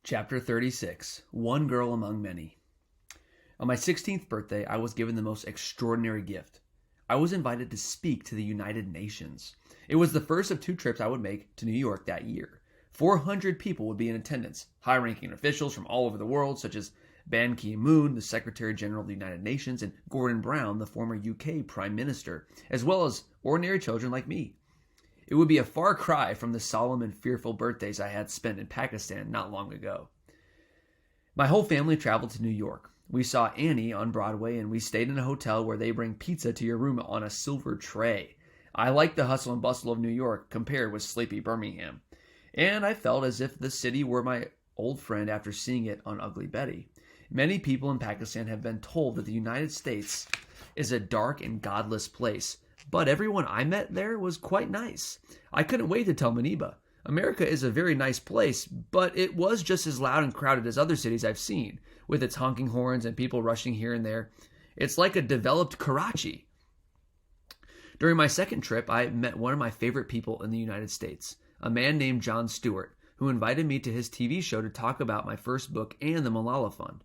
Chapter 36, One Girl Among Many. On my 16th birthday, I was given the most extraordinary gift. I was invited to speak to the United Nations. It was the first of two trips I would make to New York that year. 400 people would be in attendance, high-ranking officials from all over the world, such as Ban Ki-moon, the Secretary General of the United Nations, and Gordon Brown, the former UK Prime Minister, as well as ordinary children like me. It would be a far cry from the solemn and fearful birthdays I had spent in Pakistan not long ago. My whole family traveled to New York. We saw Annie on Broadway, and we stayed in a hotel where they bring pizza to your room on a silver tray. I liked the hustle and bustle of New York compared with sleepy Birmingham, and I felt as if the city were my old friend after seeing it on Ugly Betty. Many people in Pakistan have been told that the United States is a dark and godless place, but everyone I met there was quite nice. I couldn't wait to tell Maniba. America is a very nice place, but it was just as loud and crowded as other cities I've seen, with its honking horns and people rushing here and there. It's like a developed Karachi. During my second trip, I met one of my favorite people in the United States, a man named Jon Stewart, who invited me to his TV show to talk about my first book and the Malala Fund.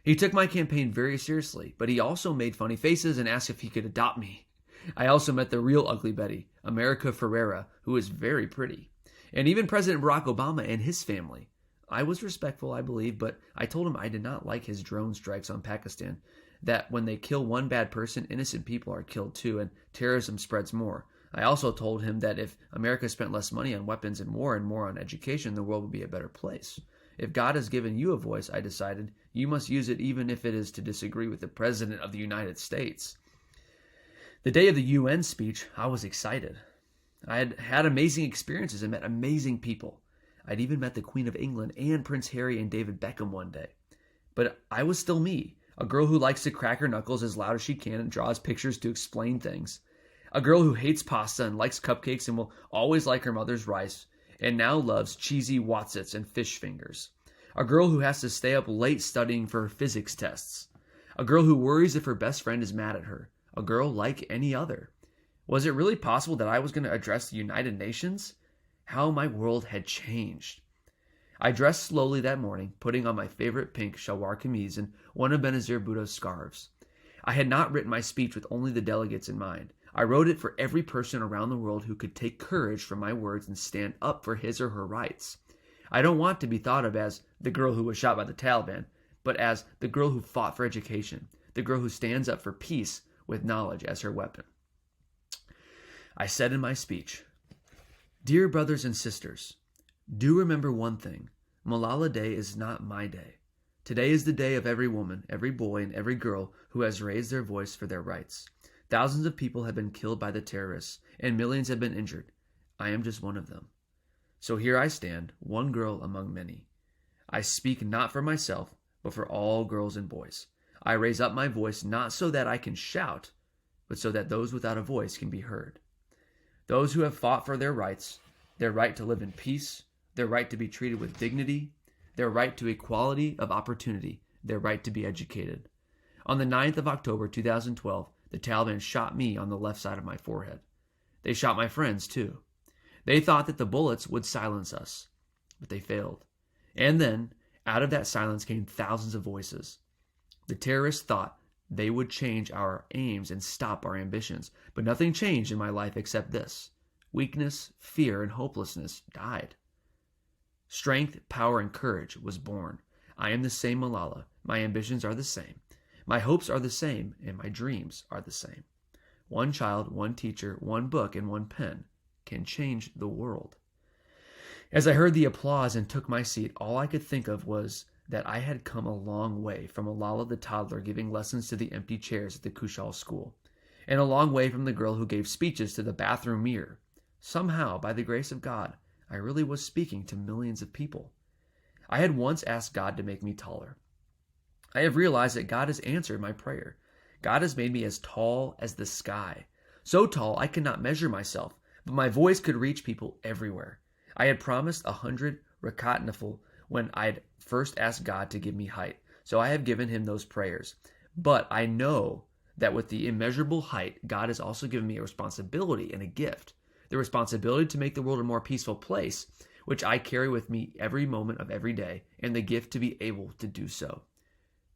He took my campaign very seriously, but he also made funny faces and asked if he could adopt me. I also met the real Ugly Betty, America Ferrera, who is very pretty, and even President Barack Obama and his family. I was respectful, I believe, but I told him I did not like his drone strikes on Pakistan, that when they kill one bad person, innocent people are killed too, and terrorism spreads more. I also told him that if America spent less money on weapons and more on education, the world would be a better place. If God has given you a voice, I decided, you must use it even if it is to disagree with the President of the United States. The day of the UN speech, I was excited. I had had amazing experiences and met amazing people. I'd even met the Queen of England and Prince Harry and David Beckham one day. But I was still me, a girl who likes to crack her knuckles as loud as she can and draws pictures to explain things. A girl who hates pasta and likes cupcakes and will always like her mother's rice, and now loves cheesy Wotsits and fish fingers. A girl who has to stay up late studying for her physics tests. A girl who worries if her best friend is mad at her. A girl like any other. Was it really possible that I was going to address the United Nations? How my world had changed. I dressed slowly that morning, putting on my favorite pink shalwar kameez and one of Benazir Bhutto's scarves. I had not written my speech with only the delegates in mind. I wrote it for every person around the world who could take courage from my words and stand up for his or her rights. I don't want to be thought of as the girl who was shot by the Taliban, but as the girl who fought for education, the girl who stands up for peace with knowledge as her weapon. I said in my speech, "Dear brothers and sisters, do remember one thing. Malala Day is not my day. Today is the day of every woman, every boy, and every girl who has raised their voice for their rights. Thousands of people have been killed by the terrorists, and millions have been injured. I am just one of them. So here I stand, one girl among many. I speak not for myself, but for all girls and boys. I raise up my voice not so that I can shout, but so that those without a voice can be heard. Those who have fought for their rights, their right to live in peace, their right to be treated with dignity, their right to equality of opportunity, their right to be educated. On the 9th of October 2012, the Taliban shot me on the left side of my forehead. They shot my friends too. They thought that the bullets would silence us, but they failed. And then, out of that silence came thousands of voices. The terrorists thought they would change our aims and stop our ambitions, but nothing changed in my life except this. Weakness, fear, and hopelessness died. Strength, power, and courage was born. I am the same Malala. My ambitions are the same. My hopes are the same, and my dreams are the same. One child, one teacher, one book, and one pen can change the world. As I heard the applause and took my seat, all I could think of was that I had come a long way from Malala the toddler giving lessons to the empty chairs at the Kushal school, and a long way from the girl who gave speeches to the bathroom mirror. Somehow, by the grace of God, I really was speaking to millions of people. I had once asked God to make me taller. I have realized that God has answered my prayer. God has made me as tall as the sky. So tall I could not measure myself, but my voice could reach people everywhere. I had promised 100 rakat nafil when I'd first asked God to give me height, so I have given him those prayers. But I know that with the immeasurable height, God has also given me a responsibility and a gift. The responsibility to make the world a more peaceful place, which I carry with me every moment of every day, and the gift to be able to do so.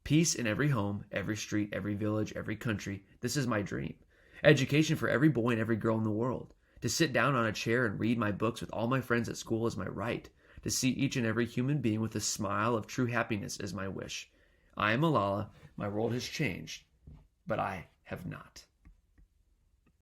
Peace in every home, every street, every village, every country. This is my dream. Education for every boy and every girl in the world. To sit down on a chair and read my books with all my friends at school is my right. To see each and every human being with a smile of true happiness is my wish. I am Malala. My world has changed, but I have not.